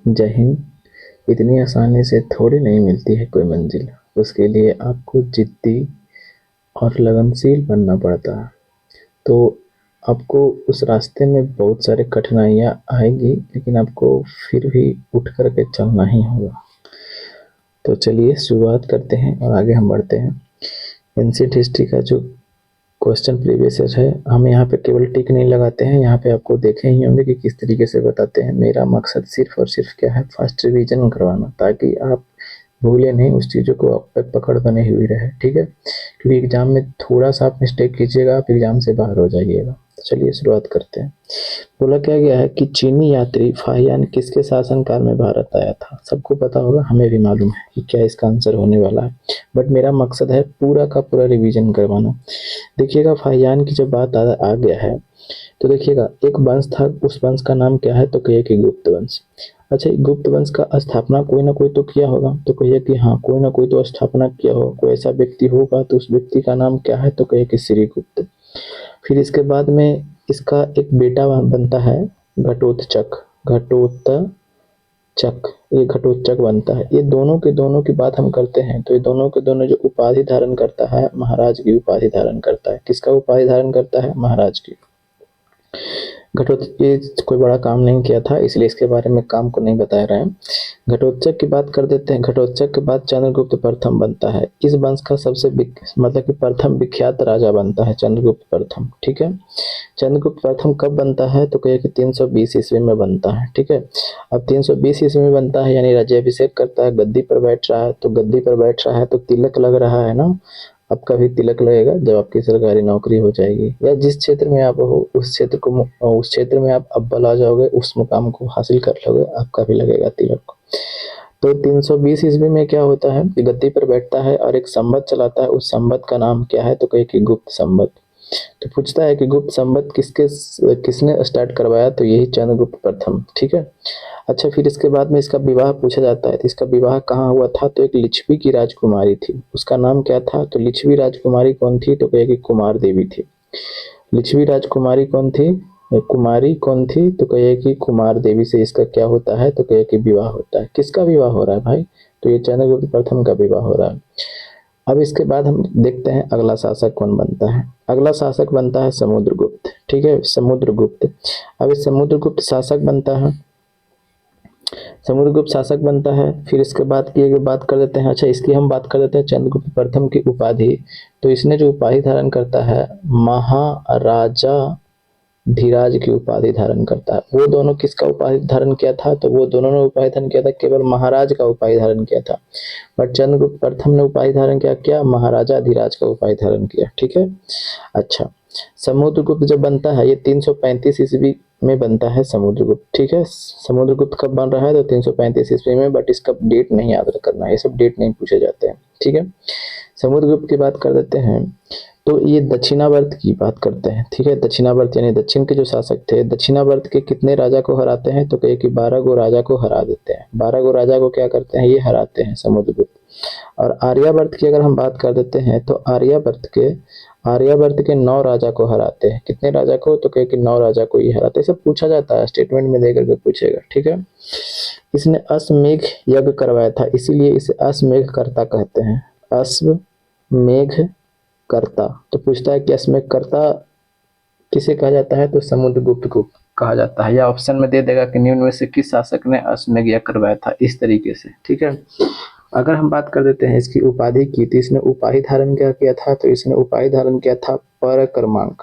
जय हिंद। इतनी आसानी से थोड़ी नहीं मिलती है कोई मंजिल, उसके लिए आपको जिद्दी और लगनशील बनना पड़ता है। तो आपको उस रास्ते में बहुत सारे कठिनाइयाँ आएगी, लेकिन आपको फिर भी उठ कर के चलना ही होगा। तो चलिए शुरुआत करते हैं और आगे हम बढ़ते हैं। एंशिएंट हिस्ट्री का जो क्वेश्चन प्रीवियस ईयर है, हम यहाँ पे केवल टिक नहीं लगाते हैं, यहाँ पे आपको देखे ही होंगे कि किस तरीके से बताते हैं। मेरा मकसद सिर्फ और सिर्फ क्या है, फर्स्ट रिवीजन करवाना, ताकि आप भूले नहीं, उस चीज़ों को आप पे पकड़ बने हुई रहे। ठीक है, क्योंकि एग्जाम में थोड़ा सा आप मिस्टेक कीजिएगा, आप एग्जाम से बाहर हो जाइएगा। तो चलिए शुरुआत करते हैं। बोला क्या गया है कि चीनी यात्री फाहियान किसके शासनकाल में भारत आया था। सबको पता होगा, हमें भी मालूम है कि क्या इसका आंसर होने वाला है, बट मेरा मकसद है पूरा का पूरा रिवीजन करवाना। देखिएगा, फाहियान की जब बात आ गया है तो देखिएगा, एक वंश था, उस वंश का नाम क्या है, तो कहिए कि गुप्त वंश। अच्छा, गुप्त वंश का स्थापना कोई ना कोई तो किया होगा, तो कहिए कि हाँ, कोई ना कोई तो स्थापना किया होगा, कोई ऐसा व्यक्ति होगा, तो उस व्यक्ति का नाम क्या है, तो कहिए कि श्रीगुप्त। फिर इसके बाद में इसका एक बेटा बनता है घटोत्कच। ये घटोत्कच बनता है। ये दोनों के दोनों की बात हम करते हैं तो ये दोनों के दोनों जो उपाधि धारण करता है, महाराज की उपाधि धारण करता है। किसका उपाधि धारण करता है? महाराज की। घटोत्कच कोई बड़ा काम नहीं किया था, इसलिए इसके बारे में काम को नहीं बता रहे हैं। घटोत्कच की बात कर देते हैं। घटोत्कच के बाद चंद्रगुप्त प्रथम बनता है। इस वंश का सबसे मतलब कि प्रथम विख्यात राजा बनता है चंद्रगुप्त प्रथम। ठीक है, चंद्रगुप्त प्रथम कब बनता है, तो कहिए कि 320 ईस्वी में बनता है। ठीक है, अब 320 ईस्वी में बनता है, यानी राज्याभिषेक करता है, गद्दी पर बैठ रहा है। तो गद्दी पर बैठ रहा है तो तिलक लग रहा है ना। आपका भी तिलक लगेगा जब आपकी सरकारी नौकरी हो जाएगी, या जिस क्षेत्र में आप हो उस क्षेत्र में आप अव्वल आ जाओगे, उस मुकाम को हासिल कर लोगे, आपका भी लगेगा तिलक। तो 320 ईस्वी में क्या होता है कि गद्दी पर बैठता है और एक संवत चलाता है। उस संवत का नाम क्या है, तो कहे कि गुप्त संवत। तो पूछता है कि गुप्त संवत किसने स्टार्ट करवाया, तो यही चंद्रगुप्त प्रथम। ठीक है, अच्छा, फिर इसके बाद में इसका विवाह पूछा जाता है। तो इसका विवाह कहाँ हुआ था, तो एक लिच्छवी की राजकुमारी थी, उसका नाम क्या था, तो लिच्छवी राजकुमारी कौन थी, तो कहे कि कुमार देवी थी। लिच्छवी राजकुमारी कौन थी, कुमारी कौन थी, तो कहे कि कुमार देवी से इसका क्या होता है, तो कहे कि विवाह होता है। किसका विवाह हो रहा है भाई, तो ये चंद्रगुप्त प्रथम का विवाह हो रहा है। अब इसके बाद हम देखते हैं अगला शासक कौन बनता है। अगला शासक बनता है समुद्रगुप्त। ठीक है, समुद्रगुप्त। अब इस समुद्रगुप्त शासक बनता है, समुद्रगुप्त शासक बनता है। फिर इसके बाद की बात कर देते हैं। अच्छा, इसकी हम बात कर देते हैं चंद्रगुप्त प्रथम की उपाधि। तो इसने जो उपाधि धारण करता है, महाराजा धीराज की उपाधि धारण करता है। वो दोनों किसका उपाधि धारण किया था, तो वो दोनों ने उपाधि धारण किया था, केवल महाराज का उपाधि धारण किया था। बट चंद्रगुप्त प्रथम ने उपाधि धारण किया महाराजा धीराज का उपाधि धारण किया। ठीक है, अच्छा, समुद्रगुप्त जब बनता है, ये 335 ईस्वी में बनता है समुद्रगुप्त। ठीक है, समुद्रगुप्त कब बन रहा है, तो 335 ईस्वी में, बट इसका डेट नहीं याद करना, ये सब डेट नहीं पूछे जाते हैं। ठीक है, समुद्रगुप्त की बात कर देते हैं। तो ये दक्षिणावर्त की बात करते हैं। ठीक है, दक्षिणावर्त यानी दक्षिण के जो शासक थे, दक्षिणावर्त के कितने राजा को हराते हैं, तो कहे कि 12 गो राजा को हरा देते हैं। 12 गो राजा को क्या करते हैं, ये हराते हैं समुद्रगुप्त। और आर्यावर्त की अगर हम बात कर देते हैं, तो आर्यावर्त के 9 राजा को हराते हैं। कितने राजा को, तो कहे कि 9 राजा को ये हराते हैं। सब पूछा जाता है, स्टेटमेंट में देकर के पूछेगा। ठीक है, इसने अश्वमेघ यज्ञ करवाया था, इसीलिए इसे अश्वमेघ कर्ता कहते हैं। अश्वमेघ कर्ता। तो पूछता है कि अश्वमेघ कर्ता किसे कहा जाता है, तो समुद्रगुप्त को कहा जाता है। या ऑप्शन में दे देगा कि निम्न में से किस शासक ने अश्वमेध यज्ञ करवाया था, इस तरीके से। ठीक है, अगर हम बात कर देते हैं इसकी उपाधि की, तो इसने उपाधि धारण क्या किया था, तो इसने उपाधि धारण किया था परक्रमांक।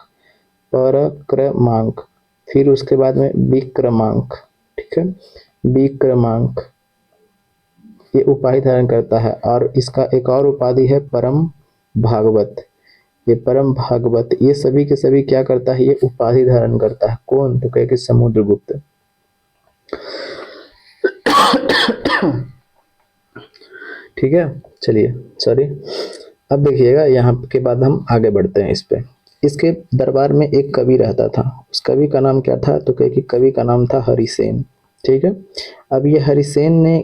फिर उसके बाद में विक्रमांक। ठीक है, विक्रमांक ये उपाधि धारण करता है। और इसका एक और उपाधि है परम भागवत। ये परम भागवत, ये सभी के सभी क्या करता है, ये उपाधि धारण करता है। कौन, तो कहे कि समुद्रगुप्त। ठीक है, चलिए, सॉरी। अब देखिएगा, यहाँ के बाद हम आगे बढ़ते हैं इस पे। इसके दरबार में एक कवि रहता था, उस कवि का नाम क्या था, तो कहे कि कवि का नाम था हरिसेन। ठीक है, अब ये हरिसेन ने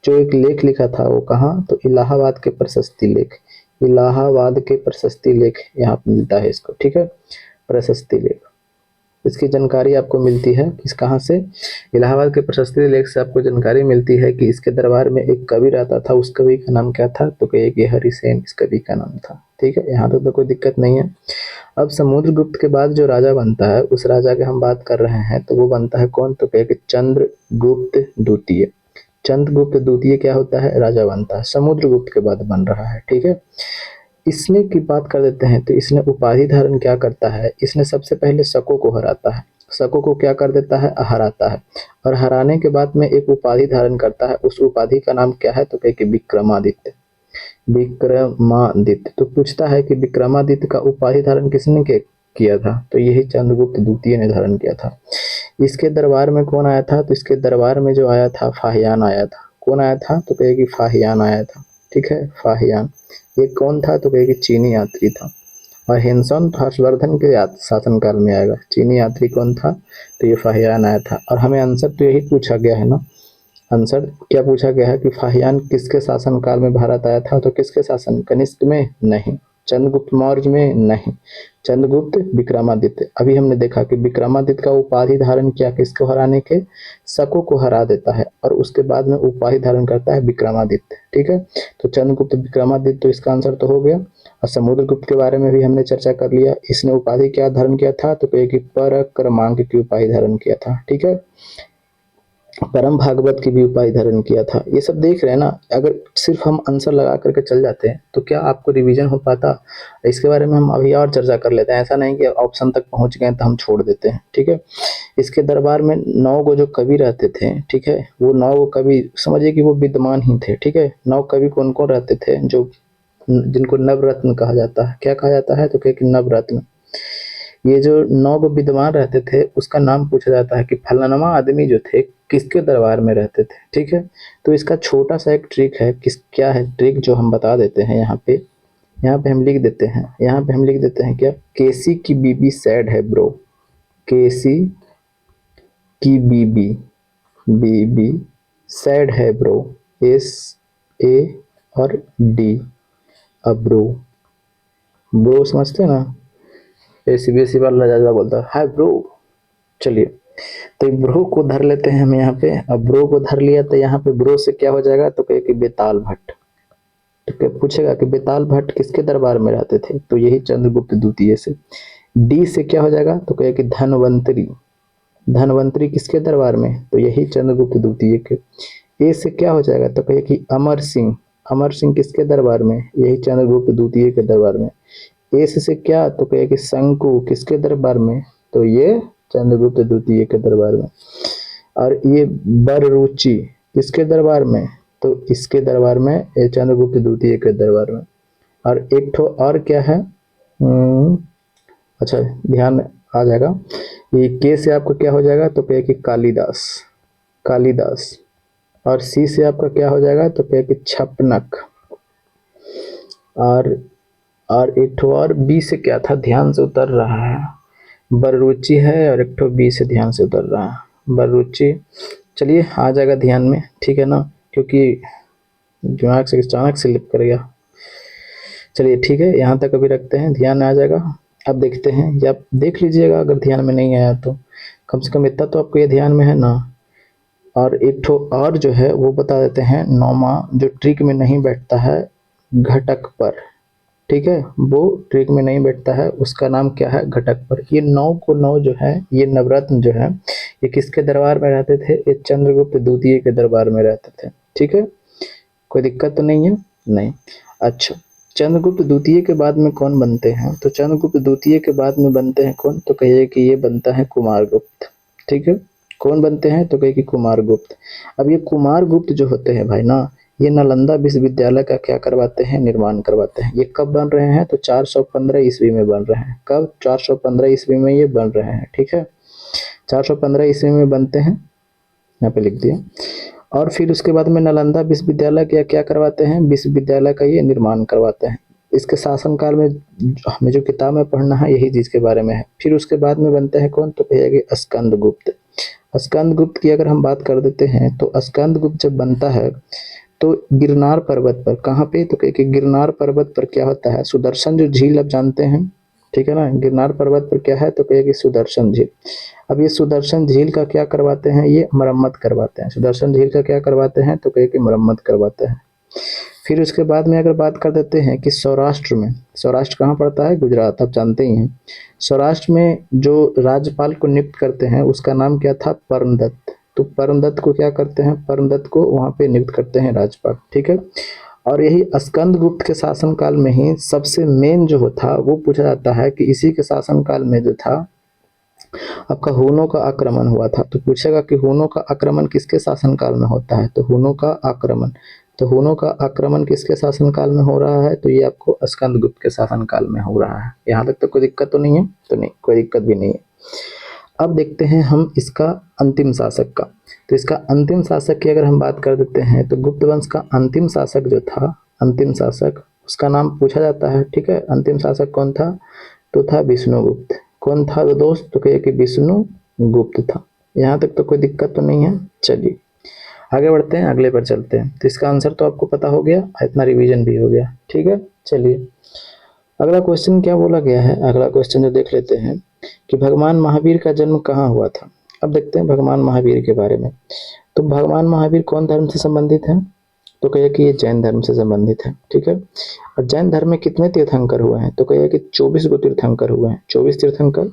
जो एक लेख लिखा था, वो कहाँ, तो इलाहाबाद के प्रशस्ति लेख। इलाहाबाद के प्रशस्ति लेख यहाँ पे मिलता है इसको। ठीक है, प्रशस्ति लेख। इसकी जानकारी आपको मिलती है किस कहाँ से, इलाहाबाद के प्रशस्ति लेख से आपको जानकारी मिलती है कि इसके दरबार में एक कवि रहता था, उस कवि का नाम क्या था, तो कहिए कि हरिसेन इस कवि का नाम था। ठीक है, यहाँ तक तो कोई दिक्कत नहीं है। अब समुद्रगुप्त के बाद जो राजा बनता है उस राजा के हम बात कर रहे हैं, तो वो बनता है कौन, तो कहिए कि चंद्रगुप्त द्वितीय। चंद्रगुप्त द्वितीय क्या होता है, राजा बनता है, समुद्रगुप्त के बाद बन रहा है। ठीक है, इसने की बात कर देते हैं, तो इसने उपाधि धारण क्या करता है, इसने सबसे पहले शकों को हराता है। शकों को क्या कर देता है, हराता है, और हराने के बाद में एक उपाधि धारण करता है। उस उपाधि का नाम क्या है, तो कहे कि विक्रमादित्य। विक्रमादित्य, तो पूछता है कि विक्रमादित्य का उपाधि धारण किसने किया था, तो यही चंद्रगुप्त द्वितीय ने धारण किया था। इसके दरबार में कौन आया था, तो इसके दरबार में जो आया था फाहियान आया था। कौन आया था, तो कहे कि फाहियान आया था। ठीक है, फाहियान ये कौन था, तो कहे कि चीनी यात्री था। और हिंसन हर्षवर्धन के शासनकाल में आएगा। चीनी यात्री कौन था, तो ये फाहियान आया था। और हमें आंसर तो यही पूछा गया है ना, आंसर क्या पूछा गया है कि फाहियान किसके शासनकाल में भारत आया था, तो किसके शासन, कनिष्क में नहीं, चंद्रगुप्त मौर्य में नहीं, चंद्रगुप्त विक्रमादित्य। अभी हमने देखा कि विक्रमादित्य का उपाधि धारण किया किसको हराने के, शकों को हरा देता है, और उसके बाद में उपाधि धारण करता है विक्रमादित्य। ठीक है, तो चंद्रगुप्त विक्रमादित्य, तो इसका आंसर तो हो गया। और समुद्रगुप्त के बारे में भी हमने चर्चा कर लिया। इसने उपाधि क्या धारण किया था, तो कहे कि परक्रमांक की उपाधि धारण किया था। ठीक है, परम भागवत की भी उपाधि धारण किया था। ये सब देख रहे हैं ना, अगर सिर्फ हम आंसर लगा करके चल जाते हैं तो क्या आपको रिवीजन हो पाता, इसके बारे में हम अभी और चर्चा कर लेते हैं। ऐसा नहीं कि ऑप्शन तक पहुंच गए तो हम छोड़ देते हैं। ठीक है, इसके दरबार में 9 गो जो कवि रहते थे, ठीक है, वो 9 गो कवि समझिए कि वो विद्वान ही थे। ठीक है, 9 कवि कौन कौन रहते थे, जो जिनको नवरत्न कहा जाता है। क्या कहा जाता है, तो कहे कि नवरत्न। ये जो 9 गो विद्वान रहते थे उसका नाम पूछा जाता है कि फलाना आदमी जो थे किसके दरबार में रहते थे। ठीक है, तो इसका छोटा सा एक ट्रिक है, क्या है ट्रिक, जो हम बता देते हैं यहाँ पे। यहाँ पे हम लिख देते हैं, यहाँ पे हम लिख देते हैं क्या, केसी की बीबी सैड है ब्रो। केसी की बीबी, बीबी सैड है ब्रो, एस ए और डी, अब ब्रो, ब्रो समझते हैं ना, सीबीएसई वाला राजा बोलता है हाय ब्रो। चलिए, तो ब्रो को धर लेते हैं हम यहाँ पे। अब ब्रो को धर लिया तो यहाँ पे ब्रो से क्या हो जाएगा, तो कहे कि बेताल भट्ट। तो क्या पूछेगा कि बेताल भट्ट किसके दरबार में रहते थे, तो यही चंद्रगुप्त द्वितीय से। डी से क्या हो जाएगा, तो कहे कि धनवंतरी। धनवंतरी किसके दरबार में, तो यही चंद्रगुप्त द्वितीय के। ए से क्या हो जाएगा, तो कहे कि अमर सिंह। अमर सिंह किसके दरबार में, यही चंद्रगुप्त द्वितीय के दरबार में। एस से क्या, तो कहे कि शंकु किसके दरबार में, तो ये चंद्रगुप्त द्वितीय के दरबार में। और ये बररुचि किसके दरबार में, तो इसके दरबार में, ये चंद्रगुप्त द्वितीय के दरबार में। और एक ठो और क्या है, अच्छा ध्यान आ जाएगा, ये के से आपका क्या हो जाएगा, तो कहे कि कालिदास। कालिदास। और सी से आपका क्या हो जाएगा, तो कहे कि छपनक। और एक ठो और बी से क्या था, ध्यान से उतर रहा है, बररुचि है, और एक ठो बी से ध्यान से उतर रहा है, बररुचि। चलिए आ जाएगा ध्यान में, ठीक है ना, क्योंकि दिमाग से अचानक से लिप कर गया। चलिए ठीक है, यहाँ तक अभी रखते हैं, ध्यान आ जाएगा। अब देखते हैं, या आप देख लीजिएगा अगर ध्यान में नहीं आया तो, कम से कम इतना तो आपको ये ध्यान में है ना। और एक ठो और जो है वो बता देते हैं, नौमा जो ट्रिक में नहीं बैठता है घटक पर। ठीक है, वो ट्रिक में नहीं बैठता है, उसका नाम क्या है, घटक पर। ये 9 को 9 जो है, ये नवरत्न जो है, ये किसके दरबार में रहते थे, ये चंद्रगुप्त द्वितीय के दरबार में रहते थे। ठीक है, कोई दिक्कत तो नहीं है, नहीं। अच्छा, चंद्रगुप्त द्वितीय के बाद में कौन बनते हैं, तो चंद्रगुप्त द्वितीय के बाद में बनते हैं कौन, तो कहिए कि ये बनता है कुमारगुप्त। ठीक है, कौन बनते हैं, तो कहिए कि कुमारगुप्त। अब ये कुमारगुप्त जो होते हैं भाई ना, ये नालंदा विश्वविद्यालय का क्या करवाते हैं, निर्माण करवाते हैं। ये कब बन रहे हैं, तो 415 ईस्वी में बन रहे हैं। कब, 415 ईस्वी में ये बन रहे हैं। ठीक है, 415 ईस्वी में बनते हैं, यहाँ पे लिख दिया। और फिर उसके बाद में नालंदा विश्वविद्यालय क्या करवाते हैं, विश्वविद्यालय का ये निर्माण करवाते हैं। इसके शासनकाल में हमें जो किताब में पढ़ना है यही चीज के बारे में है। फिर उसके बाद में बनते हैं कौन, तो कहिएगा स्कंदगुप्त। स्कंदगुप्त की अगर हम बात कर देते हैं, तो स्कंदगुप्त जब बनता है तो गिरनार पर्वत पर, कहाँ पे, तो कहे कि गिरनार पर्वत पर क्या होता है, सुदर्शन जो झील आप जानते हैं। ठीक है ना। गिरनार पर्वत पर क्या है, तो कहेगी सुदर्शन झील। अब ये सुदर्शन झील का क्या करवाते हैं, ये मरम्मत करवाते हैं। सुदर्शन झील का क्या करवाते हैं, तो कहेगी मरम्मत करवाते हैं। फिर उसके बाद में अगर बात कर देते हैं कि सौराष्ट्र में, सौराष्ट्र कहाँ पड़ता है, गुजरात, आप जानते ही हैं। सौराष्ट्र में जो राज्यपाल को नियुक्त करते हैं उसका नाम क्या था, परमदत्त। तो परमदत्त को क्या करते हैं, परमदत्त को वहाँ पे नियुक्त करते हैं राज्यपाल, ठीक है। और यही स्कंदगुप्त के शासनकाल में ही सबसे मेन जो था वो पूछा जाता है कि इसी के शासनकाल में जो था आपका हुनों का आक्रमण हुआ था। तो पूछेगा कि हुनों का आक्रमण किसके शासनकाल में होता है, तो हुनों का आक्रमण, तो हुनों का आक्रमण किसके शासनकाल में हो रहा है, तो ये आपको स्कंदगुप्त के शासनकाल में हो रहा है। यहाँ तक तो कोई दिक्कत तो नहीं है, तो नहीं, कोई दिक्कत भी नहीं है। अब देखते हैं हम इसका अंतिम शासक का। तो इसका अंतिम शासक की अगर हम बात कर देते हैं तो गुप्त वंश का अंतिम शासक जो था, अंतिम शासक उसका नाम पूछा जाता है, ठीक है। अंतिम शासक कौन था, तो था विष्णुगुप्त। कौन था वो दोस्त, तो कहिए कि विष्णुगुप्त था। यहाँ तक तो कोई दिक्कत तो नहीं है। चलिए आगे बढ़ते हैं, अगले पर चलते हैं। तो इसका आंसर तो आपको पता हो गया, इतना रिवीजन भी हो गया, ठीक है। चलिए अगला क्वेश्चन क्या बोला गया है, अगला क्वेश्चन जो देख लेते हैं कि भगवान महावीर का जन्म कहाँ हुआ था। अब देखते हैं भगवान महावीर के बारे में। तो भगवान महावीर कौन धर्म से संबंधित है, तो कहिए कि ये जैन धर्म से संबंधित है, ठीक है। और जैन धर्म में कितने तीर्थंकर हुए हैं, तो कहिए कि 24 गो तीर्थंकर हुए हैं, 24 तीर्थंकर।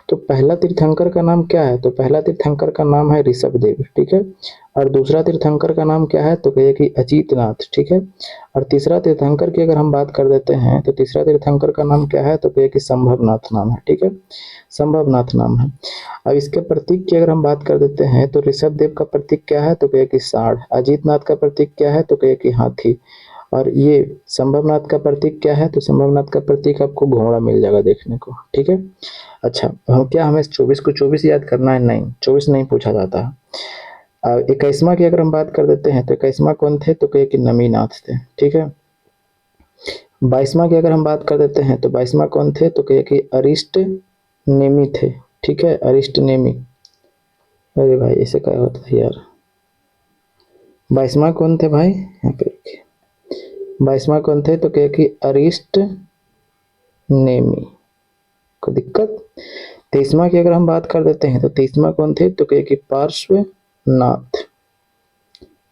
तो पहला तीर्थंकर का नाम क्या है, तो पहला तीर्थंकर का नाम है ऋषभदेव, ठीक है। और दूसरा तीर्थंकर का नाम क्या है, तो कहिए कि अजीतनाथ, ठीक है। और तीसरा तीर्थंकर की अगर हम बात कर देते हैं तो तीसरा तीर्थंकर का नाम क्या है, तो कहिए कि संभवनाथ नाम है, ठीक है। संभवनाथ नाम है। अब इसके प्रतीक की अगर हम बात कर देते हैं तो ऋषभदेव का प्रतीक क्या है, तो कहिए कि सांड। अजीतनाथ का प्रतीक क्या है, तो कहिए कि हाथी। और ये संभवनाथ का प्रतीक क्या है, तो संभवनाथ का प्रतीक आपको घोड़ा मिल जाएगा देखने को, ठीक है। अच्छा क्या हमें 24 को 24 याद करना है, नहीं 24 नहीं पूछा जाता है। 21वां की अगर हम बात कर देते हैं तो 21वां कौन थे, तो कहिए कि नमीनाथ थे, ठीक है। 22वां की अगर हम बात कर देते हैं तो 22वां कौन थे, तो कहिए कि अरिष्ट नेमी थे, ठीक है, अरिष्ट नेमी। अरे भाई ऐसे क्या होता है यार। 22वां कौन थे भाई, यहाँ पे देखिए 22वां कौन थे, तो कहिए कि अरिष्ट नेमी। कोई दिक्कत। 23वां की अगर हम बात कर देते हैं तो 23वां कौन थे, तो कहिए कि पार्श्वनाथ।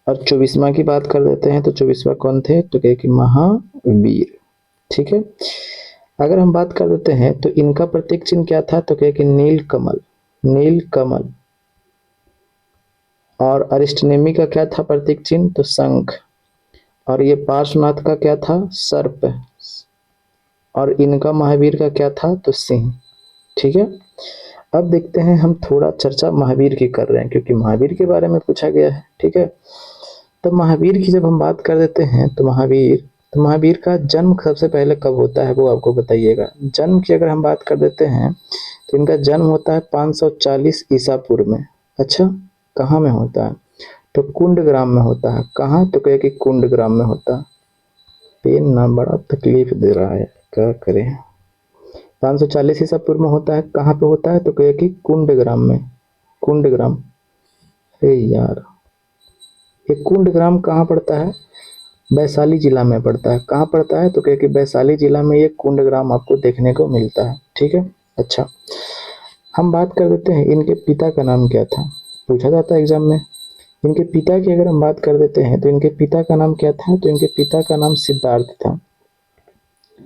और 24वां की बात कर देते हैं तो 24वां कौन थे, तो कहिए कि महावीर, ठीक है। अगर हम बात कर देते हैं तो इनका प्रतीक चिन्ह क्या था, तो कहिए कि नील कमल, नील कमल। और अरिष्टनेमी का क्या था प्रतीक चिन्ह, तो शंख। और ये पार्श्वनाथ का क्या था, सर्प। और इनका महावीर का क्या था, तो सिंह, ठीक है। अब देखते हैं हम थोड़ा चर्चा महावीर की कर रहे हैं क्योंकि महावीर के बारे में पूछा गया है, ठीक है। तो महावीर की जब हम बात कर देते हैं तो महावीर का जन्म सबसे पहले कब होता है वो आपको बताइएगा। जन्म की अगर हम बात कर देते हैं तो इनका जन्म होता है 540 ईसा पूर्व में। अच्छा कहाँ में होता है, तो कुंडग्राम में होता है। कहाँ, तो कहे कि कुंडग्राम में होता है। पेन ना बड़ा तकलीफ दे रहा है, क्या करें। 540 ईसा पूर्व में होता है, कहाँ पे होता है, तो कहे कि कुंडग्राम में, कुंडग्राम। अरे यार ये कुंडग्राम कहाँ पड़ता है, वैशाली जिला में पड़ता है। कहाँ पड़ता है, तो कहे कि वैशाली जिला में ये कुंडग्राम आपको देखने को मिलता है, ठीक है। अच्छा हम बात कर देते हैं इनके पिता का नाम क्या था, पूछा जाता है एग्जाम में। इनके पिता की अगर हम बात कर देते हैं तो इनके पिता का नाम क्या था, तो इनके पिता का नाम सिद्धार्थ था,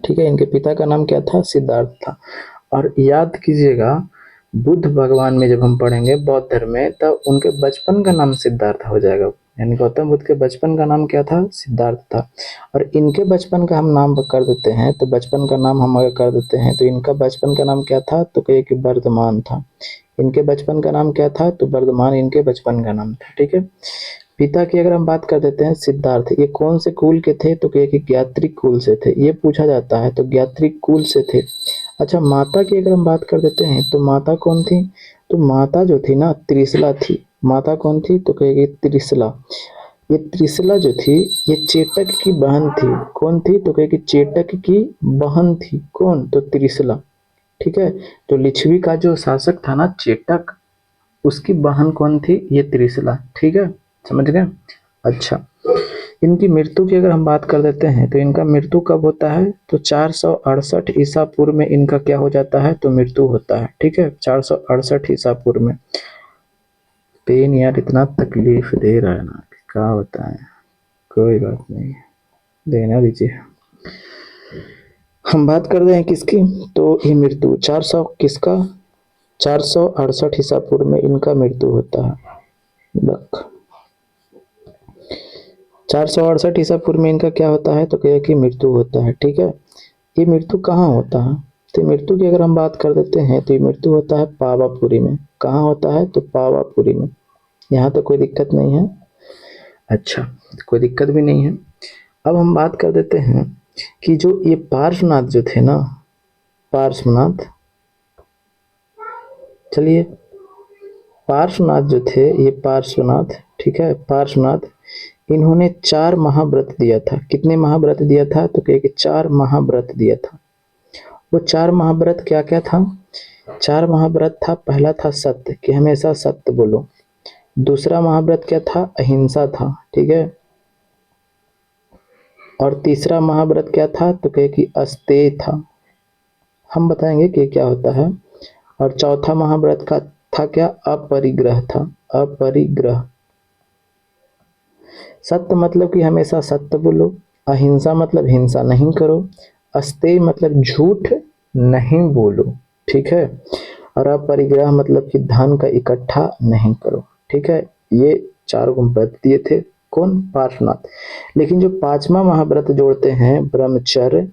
ठीक है। इनके पिता का नाम क्या था, सिद्धार्थ था। और याद कीजिएगा बुद्ध भगवान में जब हम पढ़ेंगे बौद्ध धर्म में तब उनके बचपन का नाम सिद्धार्थ हो जाएगा, यानी गौतम बुद्ध के बचपन का नाम क्या था, सिद्धार्थ था। और इनके बचपन का हम नाम कर देते हैं तो बचपन का नाम हम अगर कर देते हैं तो इनका बचपन का नाम क्या था, तो कहिए कि वर्धमान था। इनके बचपन का नाम क्या था, तो वर्धमान इनके बचपन का नाम था, ठीक है। पिता की अगर हम बात कर देते हैं सिद्धार्थ, ये कौन से कुल के थे, तो कहिए कि ज्ञात्रिक कुल से थे, ये पूछा जाता है तो ज्ञात्रिक कुल से थे। अच्छा माता की अगर हम बात कर देते हैं तो माता कौन थी, तो माता जो थी ना त्रिशला थी। माता कौन थी, तो कहेगी त्रिशला। ये त्रिशला जो थी ये चेटक की बहन थी। कौन थी, तो कहेगी चेटक की बहन थी। कौन, तो त्रिशला, ठीक है। तो लिच्छवी का जो शासक था ना चेटक, उसकी बहन कौन थी, ये त्रिशला, ठीक है, समझ गए। अच्छा इनकी मृत्यु की अगर हम बात कर देते हैं तो इनका मृत्यु कब होता है, तो 468 ईसा पूर्व में इनका क्या हो जाता है, तो मृत्यु होता है। ठीक है, 468 ईसा पूर्व में। पेन यार इतना तकलीफ दे रहा है ना, क्या बताएं, कोई बात नहीं, देना दीजिए। हम बात कर रहे हैं किसकी, तो ये मृत्यु 400 किसका, 468 ईसा पूर्व में इनका मृत्यु होता है। 468 ईसा पूर्व में इनका क्या होता है, तो क्या कि मृत्यु होता है। ठीक है, ये मृत्यु कहाँ होता है, तो मृत्यु की अगर हम बात कर देते हैं तो ये मृत्यु होता है पावापुरी में। कहाँ होता है, तो पावापुरी में। यहाँ तो कोई दिक्कत नहीं है, अच्छा कोई दिक्कत भी नहीं है। अब हम बात कर देते हैं कि जो ये पार्श्वनाथ जो थे ना, पार्श्वनाथ, चलिए पार्श्वनाथ जो थे, ये पार्श्वनाथ, ठीक है, पार्श्वनाथ, इन्होंने 4 महाव्रत दिया था। कितने महाव्रत दिया था, तो कहे कि 4 महाव्रत दिया था। वो 4 महाव्रत क्या क्या था, 4 महाव्रत था, पहला था सत्य, कि हमेशा सत्य बोलो। दूसरा महाव्रत क्या था, अहिंसा था। ठीक है, और तीसरा महाव्रत क्या था, तो कहे कि अस्तेय था, हम बताएंगे कि क्या होता है। और चौथा महाव्रत का था क्या, अपरिग्रह था, अपरिग्रह। सत्य मतलब कि हमेशा सत्य बोलो, अहिंसा मतलब हिंसा नहीं करो, अस्तेय मतलब झूठ नहीं बोलो। ठीक है, और अपरिग्रह मतलब कि धन का इकट्ठा नहीं करो। ठीक है, ये 4 व्रत दिए थे कौन, पार्श्वनाथ। लेकिन जो 5वां महाव्रत जोड़ते हैं ब्रह्मचर्य,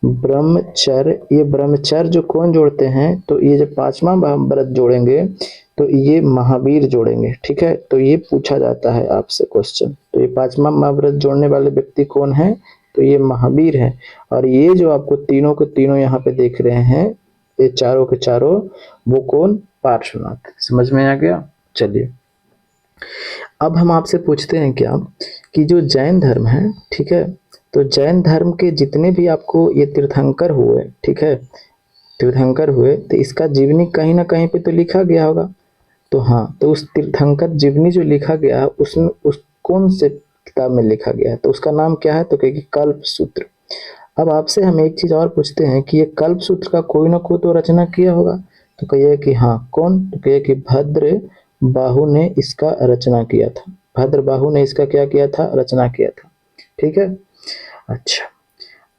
ब्रह्मचर्य, ये ब्रह्मचर्य जो कौन जोड़ते हैं, तो ये जो 5वां महाव्रत जोड़ेंगे तो ये महावीर जोड़ेंगे। ठीक है, तो ये पूछा जाता है आपसे क्वेश्चन, तो ये 5वां महाव्रत जोड़ने वाले व्यक्ति कौन है, तो ये महावीर है। और ये जो आपको तीनों के तीनों यहाँ पे देख रहे हैं, ये चारों के चारों, वो कौन, पार्श्वनाथ। समझ में आ गया। चलिए अब हम आपसे पूछते हैं क्या, कि जो जैन धर्म है, ठीक है, तो जैन धर्म के जितने भी आपको ये तीर्थंकर हुए, ठीक है, तीर्थंकर हुए, तो इसका जीवनी कहीं ना कहीं पे तो लिखा गया होगा। तो हाँ, तो उस तीर्थंकर जीवनी जो लिखा गया उसमें उस कौन से किताब में लिखा गया है, तो उसका नाम क्या है, तो कहेगी कल्प सूत्र। अब आपसे हम एक चीज और पूछते हैं कि ये कल्प सूत्र का कोई ना कोई तो रचना किया होगा, तो कहिए कि हाँ, कौन, तो कहिए कि भद्र बाहु ने इसका रचना किया था। भद्र बाहु ने इसका क्या किया था, रचना किया था। ठीक है, अच्छा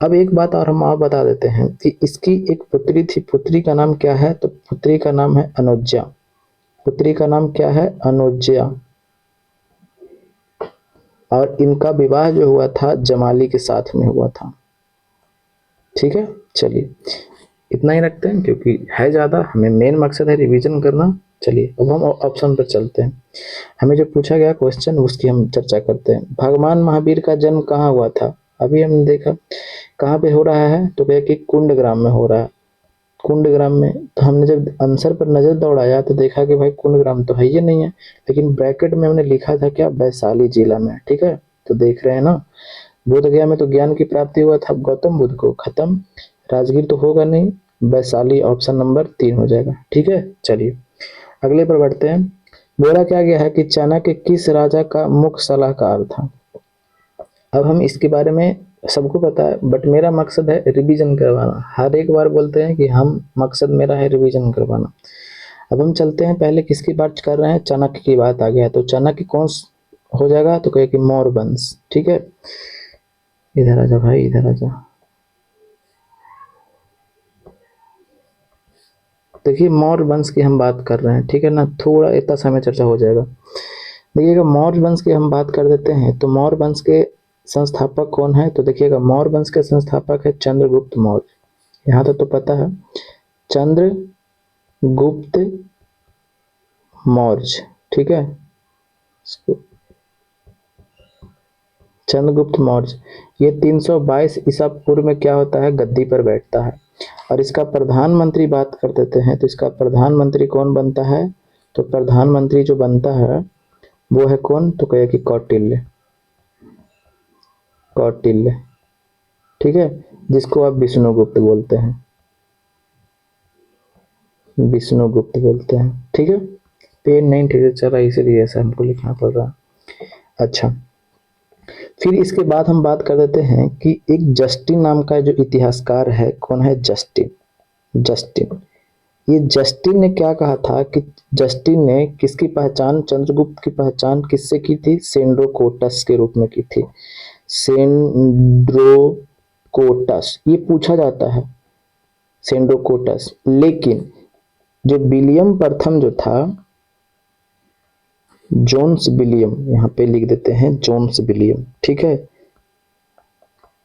अब एक बात और हम आप बता देते हैं कि इसकी एक पुत्री थी, पुत्री का नाम क्या है, तो पुत्री का नाम है अनुज्जा। पुत्री का नाम क्या है, अनुज्जा। और इनका विवाह जो हुआ था जमाली के साथ में हुआ था। ठीक है, चलिए इतना ही रखते हैं क्योंकि है ज़्यादा, हमें मेन मकसद है रिवीजन करना। चलिए अब हम ऑप्शन पर चलते हैं। हमें जो पूछा गया क्वेश्चन उसकी हम चर्चा करते हैं। भगवान महावीर का जन्म कहाँ हुआ था, अभी हमने देखा कहाँ पे हो रहा है, तो कहे कि कुंडग्राम में हो रहा है। कुंडग्राम में, तो हमने जब आंसर पर नजर दौड़ाया तो देखा कि भाई कुंडग्राम तो है ही नहीं है, लेकिन ब्रैकेट में हमने लिखा था क्या, वैशाली जिला में। ठीक है, तो देख रहे हैं ना, बोध गया में तो ज्ञान की प्राप्ति हुआ था गौतम बुद्ध को, खत्म। राजगीर तो होगा नहीं, वैशाली ऑप्शन नंबर 3 हो जाएगा। ठीक है, चलिए अगले पर बढ़ते हैं। बोला क्या गया है कि चाणक्य किस राजा का मुख्य सलाहकार था। अब हम इसके बारे में सबको पता है, बट मेरा मकसद है रिवीजन करवाना। हर एक बार बोलते हैं कि हम मकसद मेरा है रिवीजन करवाना। अब हम चलते हैं, पहले किसकी बात कर रहे हैं, चाणक्य की बात आ गया है, तो चाणक्य कौन हो जाएगा, तो कहे कि मौर्य वंश। ठीक है, इधर आजा भाई, इधर आजा। देखिए मौर्य वंश की हम बात कर रहे हैं, ठीक है ना, थोड़ा इतना समय चर्चा हो जाएगा। देखिएगा मौर्य वंश की हम बात कर देते हैं, तो मौर्य वंश के संस्थापक कौन है, तो देखिएगा मौर्य वंश के संस्थापक है चंद्रगुप्त मौर्य। यहाँ तक तो पता है, चंद्रगुप्त मौर्य। ठीक है, चंद्रगुप्त मौर्य, ये 322 ईसा पूर्व में क्या होता है, गद्दी पर बैठता है। और इसका प्रधानमंत्री बात कर देते हैं, तो इसका प्रधानमंत्री कौन बनता है, तो प्रधानमंत्री जो बनता है वो है कौन, तो कहे कि कौटिल्य। कौटिल्य, ठीक है, जिसको आप विष्णुगुप्त बोलते हैं, विष्णुगुप्त बोलते हैं। ठीक है, पेन नहीं ठीक से चला इसलिए ऐसा हमको लिखना पड़ रहा है। अच्छा फिर इसके बाद हम बात कर देते हैं कि एक जस्टिन नाम का जो इतिहासकार है, कौन है? जस्टिन। जस्टिन, ये जस्टिन ने क्या कहा था कि जस्टिन ने किसकी पहचान, चंद्रगुप्त की पहचान किससे की थी? सेंड्रोकोटस के रूप में की थी। सेंड्रोकोटस, ये पूछा जाता है, सेंड्रोकोटस। लेकिन जो विलियम प्रथम जो था, जोन्स विलियम, यहाँ पे लिख देते हैं जोन्स विलियम, ठीक है।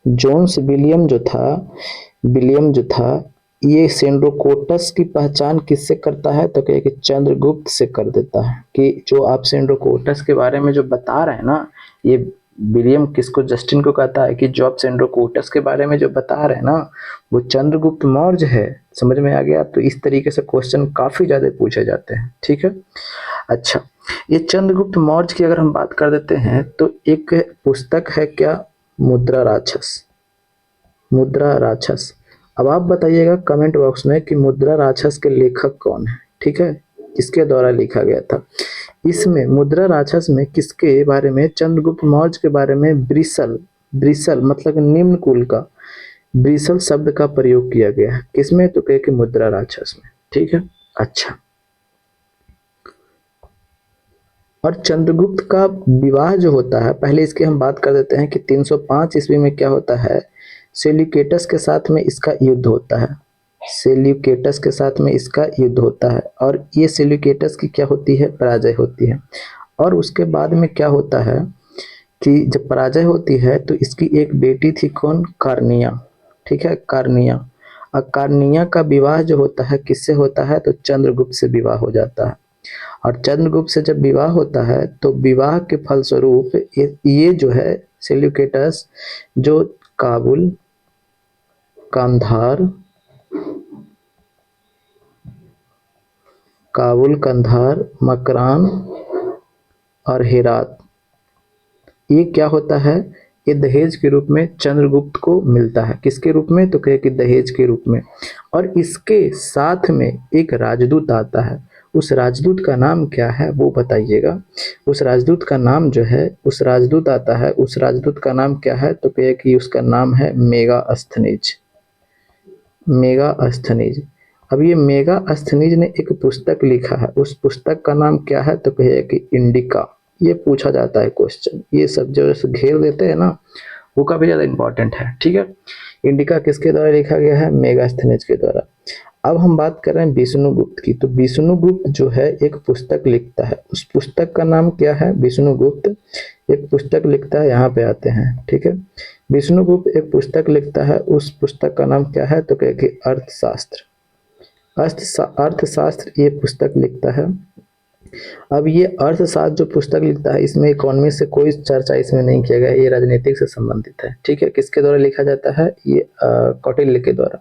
जोन्स विलियम जो था ये सेंड्रोकोटस की पहचान किससे करता है? तो कहे कि चंद्रगुप्त से कर देता है, कि जो आप सेंड्रोकोटस के बारे में जो बता रहे हैं ना, ये विलियम किसको, जस्टिन को कहता है कि जो आप सेंड्रोकोटस के बारे में जो बता रहे हैं ना, वो चंद्रगुप्त मौर्य है। समझ में आ गया? तो इस तरीके से क्वेश्चन काफी ज्यादा पूछे जाते हैं, ठीक है। अच्छा, ये चंद्रगुप्त मौर्य की अगर हम बात कर देते हैं तो एक पुस्तक है क्या? मुद्रा राक्षस। मुद्रा राक्षस। अब आप बताइएगा कमेंट बॉक्स में कि मुद्रा राक्षस के लेखक कौन है, ठीक है, किसके द्वारा लिखा गया था। इसमें मुद्रा राक्षस में किसके बारे में? चंद्रगुप्त मौर्य के बारे में ब्रिसल, ब्रिसल मतलब निम्न कुल का, ब्रिसल शब्द का प्रयोग किया गया है। किसमें? तो कहे कि मुद्रा राक्षस में, ठीक है। अच्छा, और चंद्रगुप्त का विवाह जो होता है, पहले इसकी हम बात कर देते हैं कि 305 ईस्वी में क्या होता है? सेल्यूकेटस के साथ में इसका युद्ध होता है। सेल्यूकेटस के साथ में इसका युद्ध होता है, और ये सेल्यूकेटस की क्या होती है? पराजय होती है। और उसके बाद में क्या होता है कि जब पराजय होती है तो इसकी एक बेटी थी, कौन? कार्निया, ठीक है, कार्निया। और कार्निया का विवाह जो होता है किससे होता है? तो चंद्रगुप्त से विवाह हो जाता है। और चंद्रगुप्त से जब विवाह होता है तो विवाह के फलस्वरूप ये जो है सेल्यूकेटस, जो काबुल, कंधार, मकरान और हेरात, ये क्या होता है? ये दहेज के रूप में चंद्रगुप्त को मिलता है। किसके रूप में? तो कहे कि दहेज के रूप में। और इसके साथ में एक राजदूत आता है, उस राजदूत का नाम क्या है वो बताइएगा। उस राजदूत का नाम जो है, उस राजदूत आता है, उस राजदूत का नाम क्या है? तो कहे कि उसका नाम है मेगास्थनीज। मेगास्थनीज। अब ये मेगास्थनीज ने एक पुस्तक लिखा है, उस पुस्तक का नाम क्या है? तो कहे कि इंडिका। ये पूछा जाता है क्वेश्चन, ये सब जो घेर देते हैं ना, वो काफी ज्यादा इंपॉर्टेंट है, ठीक है। इंडिका किसके द्वारा लिखा गया है? मेगास्थनीज के द्वारा। अब हम बात कर रहे हैं विष्णुगुप्त की। तो विष्णुगुप्त जो है एक पुस्तक लिखता है, उस पुस्तक का नाम क्या है? विष्णुगुप्त एक पुस्तक लिखता है, यहाँ पे आते हैं, ठीक है। विष्णुगुप्त एक पुस्तक लिखता है, उस पुस्तक का नाम क्या है? तो कहे कि अर्थशास्त्र। अर्थशास्त्र ये पुस्तक लिखता है। अब ये अर्थशास्त्र जो पुस्तक लिखता है, इसमें इकोनॉमी से कोई चर्चा इसमें नहीं किया गया, ये राजनीतिक से संबंधित है, ठीक है। किसके द्वारा लिखा जाता है? ये कौटिल्य के द्वारा।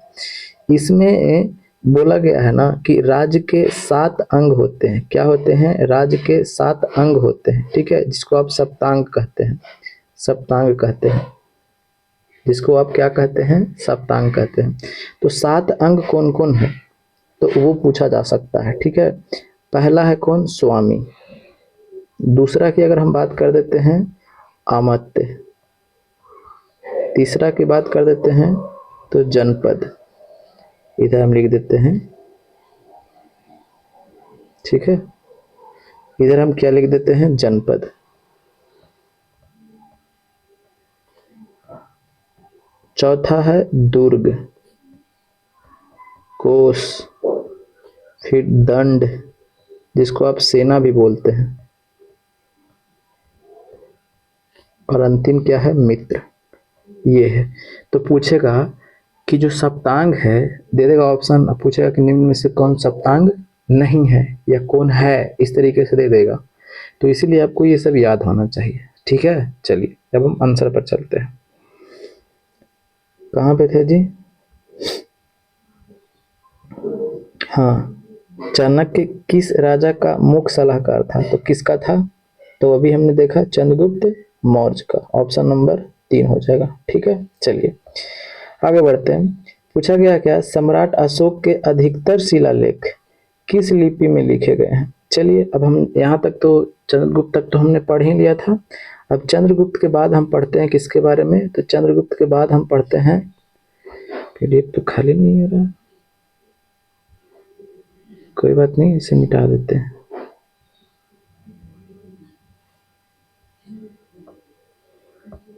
इसमें बोला गया है ना कि राज्य के 7 अंग होते हैं। क्या होते हैं? राज्य के 7 अंग होते हैं, ठीक है, जिसको आप सप्तांग कहते हैं। सप्तांग कहते हैं, जिसको आप क्या कहते हैं? सप्तांग कहते हैं। तो 7 अंग कौन कौन है? तो वो पूछा जा सकता है, ठीक है। पहला है कौन? स्वामी। दूसरा की अगर हम बात कर देते हैं, आमत्य। तीसरा की बात कर देते हैं तो जनपद, इधर हम लिख देते हैं, ठीक है। इधर हम क्या लिख देते हैं? जनपद। चौथा है दुर्ग, कोष, फिर दंड, जिसको आप सेना भी बोलते हैं, और अंतिम क्या है? मित्र। ये है। तो पूछेगा कि जो सप्तांग है, दे देगा ऑप्शन, अब पूछेगा कि निम्न में से कौन सप्तांग नहीं है या कौन है, इस तरीके से दे देगा। तो इसीलिए आपको ये सब याद होना चाहिए, ठीक है। चलिए अब हम आंसर पर चलते हैं। कहाँ पे थे जी? हाँ, चाणक्य किस राजा का मुख्य सलाहकार था? तो किसका था? तो अभी हमने देखा चंद्रगुप्त मौर्य का। ऑप्शन नंबर 3 हो जाएगा, ठीक है। चलिए आगे बढ़ते हैं। पूछा गया क्या? सम्राट अशोक के अधिकतर शिलालेख किस लिपि में लिखे गए हैं? चलिए अब हम यहाँ तक तो चंद्रगुप्त तक तो हमने पढ़ ही लिया था। अब चंद्रगुप्त के बाद हम पढ़ते हैं किसके बारे में, तो चंद्रगुप्त के बाद हम पढ़ते हैं, पीडीएफ तो खाली नहीं हो रहा, कोई बात नहीं, इसे मिटा देते हैं।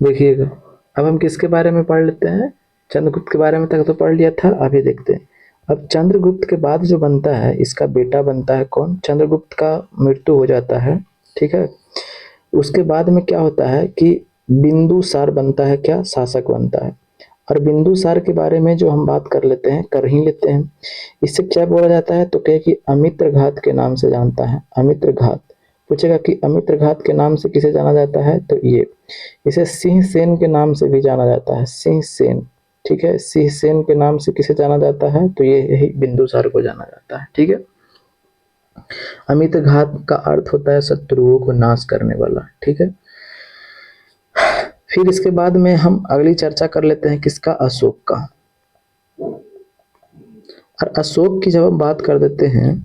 देखिएगा, अब हम किसके बारे में पढ़ लेते हैं, चंद्रगुप्त के बारे में तक तो पढ़ लिया था, अभी देखते हैं। अब चंद्रगुप्त के बाद जो बनता है, इसका बेटा बनता है कौन, चंद्रगुप्त का मृत्यु हो जाता है, ठीक है। उसके बाद में क्या होता है कि बिंदुसार बनता है, क्या, शासक बनता है। और बिंदुसार के बारे में जो हम बात कर लेते हैं, कर ही लेते हैं। इससे क्या बोला जाता है, तो कहे कि अमित्रघात के नाम से जानता है, अमित्रघात। पूछेगा कि अमित्रघात के नाम से किसे जाना जाता है, तो ये, इसे सिंह सेन के नाम से भी जाना जाता है, सिंह सेन, ठीक है। सिंह सेन के नाम से किसे जाना जाता है, तो ये यही बिंदुसार को जाना जाता है, ठीक है। अमित्रघात का अर्थ होता है शत्रुओं को नाश करने वाला, ठीक है। फिर इसके बाद में हम अगली चर्चा कर लेते हैं किसका, अशोक का। और अशोक की जब हम बात कर देते हैं,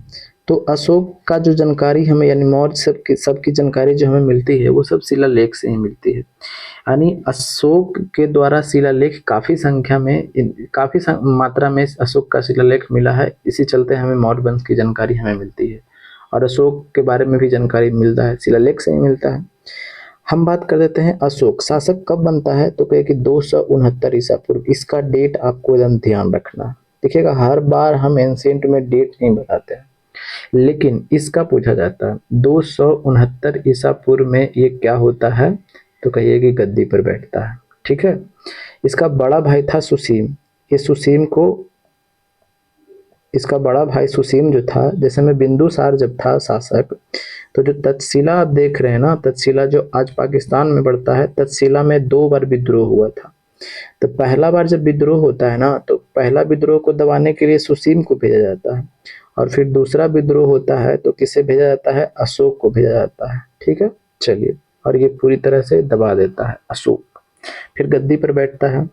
तो अशोक का जो जानकारी हमें, यानी मौर्य सबकी जानकारी जो हमें मिलती है, वो सब शिलालेख से ही मिलती है। यानी अशोक के द्वारा शिलालेख काफी संख्या में, काफी मात्रा में अशोक का शिलालेख मिला है। इसी चलते हमें मौर्य वंश की जानकारी हमें मिलती है, और अशोक के बारे में भी जानकारी मिलता है, शिलालेख से ही मिलता है। हम बात कर देते हैं अशोक शासक कब बनता है, तो कहे कि 269 ईसा पूर्व। इसका डेट आपको एकदम ध्यान रखना। देखिएगा, हर बार हम एंशिएंट में डेट नहीं बताते हैं, लेकिन इसका पूछा जाता है 269 ईसा पूर्व में ये क्या होता है, तो कहिए कि गद्दी पर बैठता है, ठीक है। इसका बड़ा भाई था सुसीम। ये सुसीम को, इसका बड़ा भाई सुसीम जो था, जैसे में बिंदुसार जब था शासक, तो जो तक्षशिला आप देख रहे हैं ना, तक्षशिला जो आज पाकिस्तान में पड़ता है, तक्षशिला में 2 बार विद्रोह हुआ था। तो पहला बार जब विद्रोह होता है ना, तो पहला विद्रोह को दबाने के लिए सुसीम को भेजा जाता है, और फिर दूसरा विद्रोह होता है तो किसे भेजा जाता है, अशोक को भेजा जाता है, ठीक है। चलिए, और ये पूरी तरह से दबा देता है अशोक, फिर गद्दी पर बैठता है।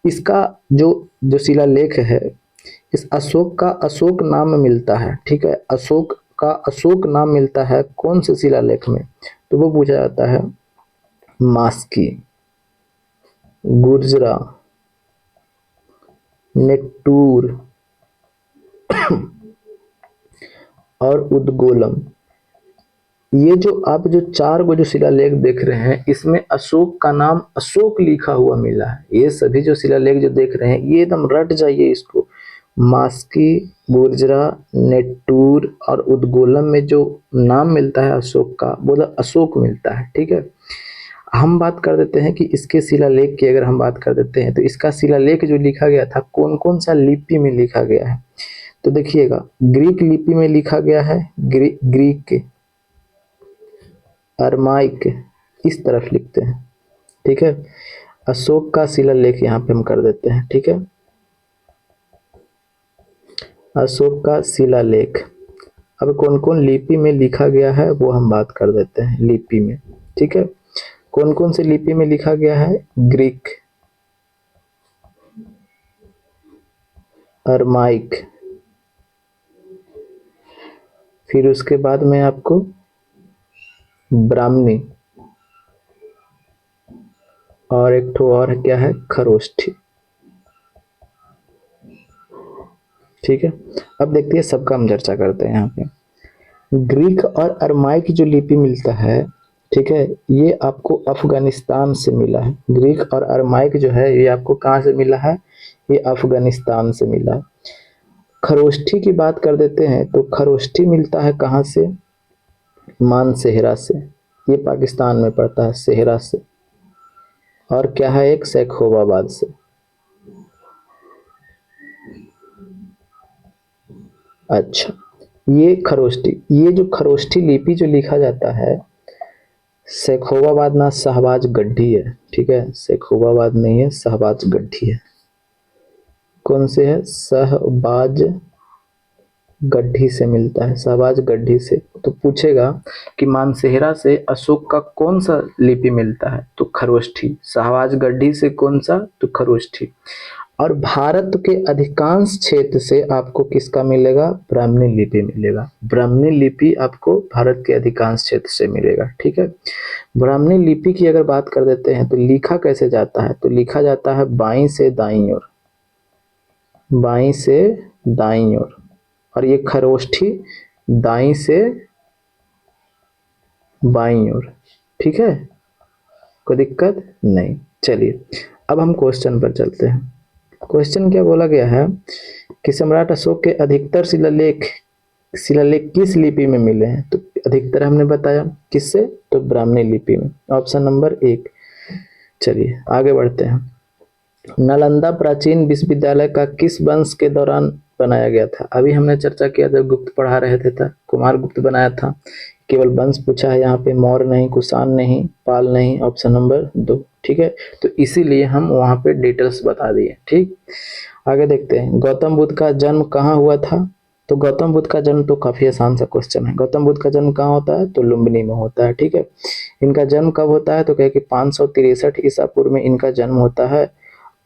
इसका जो जो शिलालेख है, इस अशोक का अशोक नाम मिलता है, ठीक है। अशोक का अशोक नाम मिलता है कौन से शिलालेख में, तो वो पूछा जाता है मास्की, गुर्जरा, नेट्टूर और उद्गोलम। ये जो आप जो 4 गो जो शिलालेख देख रहे हैं, इसमें अशोक का नाम अशोक लिखा हुआ मिला है। ये सभी जो शिलालेख जो देख रहे हैं, ये एकदम रट जाइए इसको। मास्की, गुर्जरा, नेट्टूर और उद्गोलम में जो नाम मिलता है अशोक का, वो अशोक मिलता है, ठीक है। हम बात कर देते हैं कि इसके शिलालेख की अगर हम बात कर देते हैं, तो इसका शिलालेख जो लिखा गया था, कौन कौन सा लिपि में लिखा गया है, तो देखिएगा, ग्रीक लिपि में लिखा गया है, ग्रीक, अरमाइक, इस तरफ लिखते हैं, ठीक है। अशोक का शिलालेख यहाँ पे हम कर देते हैं, ठीक है। अशोक का शिलालेख, अब कौन कौन लिपि में लिखा गया है वो हम बात कर देते हैं, लिपि में, ठीक है। कौन कौन से लिपि में लिखा गया है, ग्रीक, अरमाइक, फिर उसके बाद में आपको ब्राह्मणी, और एक ठो और क्या है, खरोष्ठी, ठीक है। अब देखते हैं, सबका हम चर्चा करते हैं। यहाँ पे ग्रीक और अरमाइक जो लिपि मिलता है, ठीक है, ये आपको अफगानिस्तान से मिला है। ग्रीक और अरमाइक जो है, ये आपको कहाँ से मिला है, ये अफगानिस्तान से मिला है। खरोष्ठी की बात कर देते हैं, तो खरोष्ठी मिलता है कहाँ से, मानसेहरा से, ये पाकिस्तान में पड़ता है, सेहरा से। और क्या है, एक सैखोवाबाद से। अच्छा, ये खरोष्ठी, ये जो खरोष्ठी लिपि जो लिखा जाता है, सैखोवाबाद ना, शहबाज गढ़ी है, ठीक है। सैखोवाबाद नहीं है, शहबाज गढ़ी है। कौन से है, शहबाज गढ़ी से मिलता है, शहबाज गढ़ी से। तो पूछेगा कि मानसेहरा से अशोक का कौन सा लिपि मिलता है, तो खरोष्ठी। शहबाज गढ़ी से कौन सा, तो खरोष्ठी। और भारत के अधिकांश क्षेत्र से आपको किसका मिलेगा, ब्राह्मणी लिपि मिलेगा। ब्राह्मणी लिपि आपको भारत के अधिकांश क्षेत्र से मिलेगा, ठीक है। ब्राह्मणी लिपि की अगर बात कर देते हैं तो लिखा कैसे जाता है, तो लिखा जाता है बाईं से दाईं ओर, बाईं से दाईं ओर, और ये खरोष्ठी दाईं से बाईं ओर, ठीक है, कोई दिक्कत नहीं। चलिए अब हम क्वेश्चन पर चलते हैं। क्वेश्चन क्या बोला गया है कि सम्राट अशोक के अधिकतर शिलालेख किस लिपि में मिले हैं, तो अधिकतर हमने बताया किससे, तो ब्राह्मणी लिपि में, ऑप्शन नंबर 1। चलिए आगे बढ़ते हैं। नालंदा प्राचीन विश्वविद्यालय का किस वंश के दौरान बनाया गया था, अभी हमने चर्चा किया जब गुप्त पढ़ा रहे थे था कुमार गुप्त बनाया था। केवल वंश पूछा है यहाँ पे, मौर्य नहीं, कुषाण नहीं, पाल नहीं, ऑप्शन नंबर 2, ठीक है। तो इसीलिए हम वहाँ पे डिटेल्स बता दिए, ठीक। आगे देखते हैं, गौतम बुद्ध का जन्म कहाँ हुआ था, तो गौतम बुद्ध का जन्म तो काफी आसान सा क्वेश्चन है। गौतम बुद्ध का जन्म कहाँ होता है, तो लुम्बिनी में होता है, ठीक है। इनका जन्म कब होता है, तो कहे कि 563 ईसा पूर्व में इनका जन्म होता है,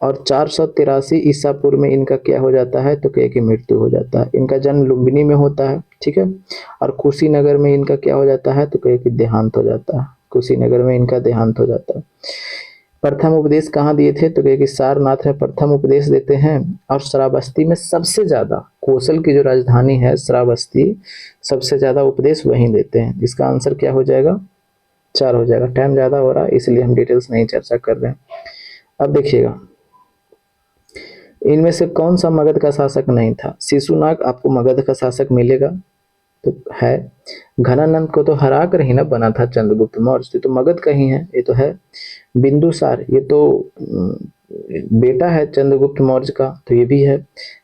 और 483 ईसा पूर्व में इनका क्या हो जाता है, तो कहे कि मृत्यु हो जाता है। इनका जन्म लुम्बिनी में होता है, ठीक है। और कुशीनगर में इनका क्या हो जाता है, तो कहे कि देहांत हो जाता है, कुशीनगर में इनका देहांत हो जाता है। प्रथम उपदेश कहाँ दिए थे, तो कहे कि सारनाथ में प्रथम उपदेश देते हैं। और श्रावस्ती में सबसे ज्यादा, कौशल की जो राजधानी है श्रावस्ती, सबसे ज्यादा उपदेश वहीं देते हैं। इसका आंसर क्या हो जाएगा, 4 हो जाएगा। टाइम ज्यादा हो रहा है इसलिए हम डिटेल्स नहीं चर्चा कर रहे हैं। अब देखिएगा, इनमें से कौन सा मगध का शासक नहीं था, शिशुनाग आपको मगध का शासक मिलेगा, तो है। घनानंद को तो हरा कर ही ना बना था चंद्रगुप्त मौर्य, तो मगध का ही है, ये तो है। बिंदुसार ये तो बेटा है चंद्रगुप्त मौर्य का, तो ये भी है।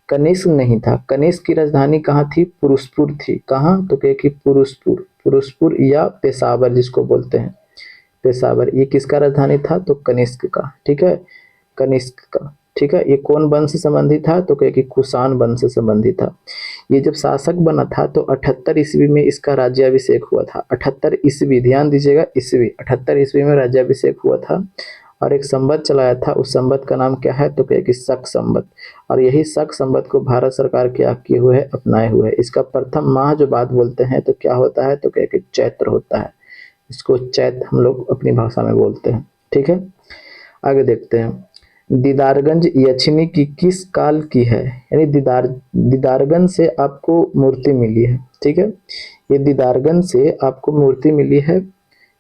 कनिष्क नहीं था, कनिष्क की राजधानी कहाँ थी, पुरुषपुर थी। कहाँ, तो कहे कि पुरुषपुर, पुरुषपुर या पेशावर जिसको बोलते हैं, पेशावर, ये किसका राजधानी था, तो कनिष्क का, ठीक है, कनिष्क का, ठीक है। ये कौन वंश से संबंधित था, तो कहे कि कुषाण वंश से संबंधित था। ये जब शासक बना था तो 78 ईस्वी में इसका राज्याभिषेक हुआ था। 78 ईस्वी, ध्यान दीजिएगा, ईस्वी 78 ईस्वी में राज्याभिषेक हुआ था, और एक संवत चलाया था। उस संवत का नाम क्या है, तो कहे कि शक संवत। और यही शक संवत को भारत सरकार क्या किए हुए है, अपनाए हुए है। इसका प्रथम माह जो बात बोलते हैं तो क्या होता है, तो कहे कि चैत्र होता है। इसको चैत हम लोग अपनी भाषा में बोलते हैं, ठीक है। आगे देखते हैं, दीदारगंज यक्षिणी की किस काल की है, यानी दीदारगंज से आपको मूर्ति मिली है, ठीक है। ये दीदारगंज से आपको मूर्ति मिली है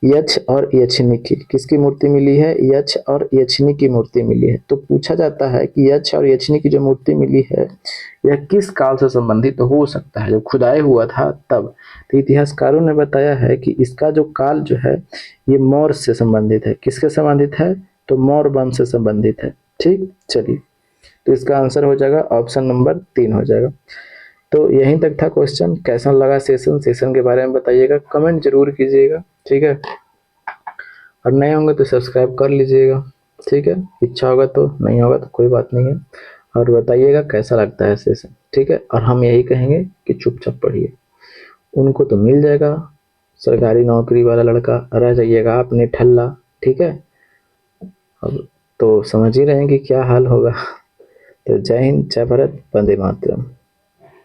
यक्ष और यक्षिणी की। किसकी मूर्ति मिली है, यक्ष और यक्षिणी की मूर्ति मिली है। तो पूछा जाता है कि यक्ष और यक्षिणी की जो मूर्ति मिली है यह किस काल से संबंधित तो हो सकता है, जब खुदाई हुआ था तब। तो इतिहासकारों ने बताया है कि इसका जो काल जो है ये मौर्य से संबंधित है। किसके संबंधित है, तो मौर्य वंश से संबंधित है, ठीक। चलिए, तो इसका आंसर हो जाएगा ऑप्शन नंबर 3 हो जाएगा। तो यहीं तक था क्वेश्चन। कैसा लगा सेशन के बारे में बताइएगा, कमेंट जरूर कीजिएगा, ठीक है। और नए होंगे तो सब्सक्राइब कर लीजिएगा, ठीक है। इच्छा होगा तो, नहीं होगा तो कोई बात नहीं है। और बताइएगा कैसा लगता है सेशन, ठीक है। और हम यही कहेंगे कि चुपचाप पढ़िए, उनको तो मिल जाएगा सरकारी नौकरी वाला लड़का, रह जाइएगा अपने ठल्ला, ठीक है। अब तो समझ ही रहे हैं कि क्या हाल होगा। तो जय हिंद, जय भारत, वंदे मातरम।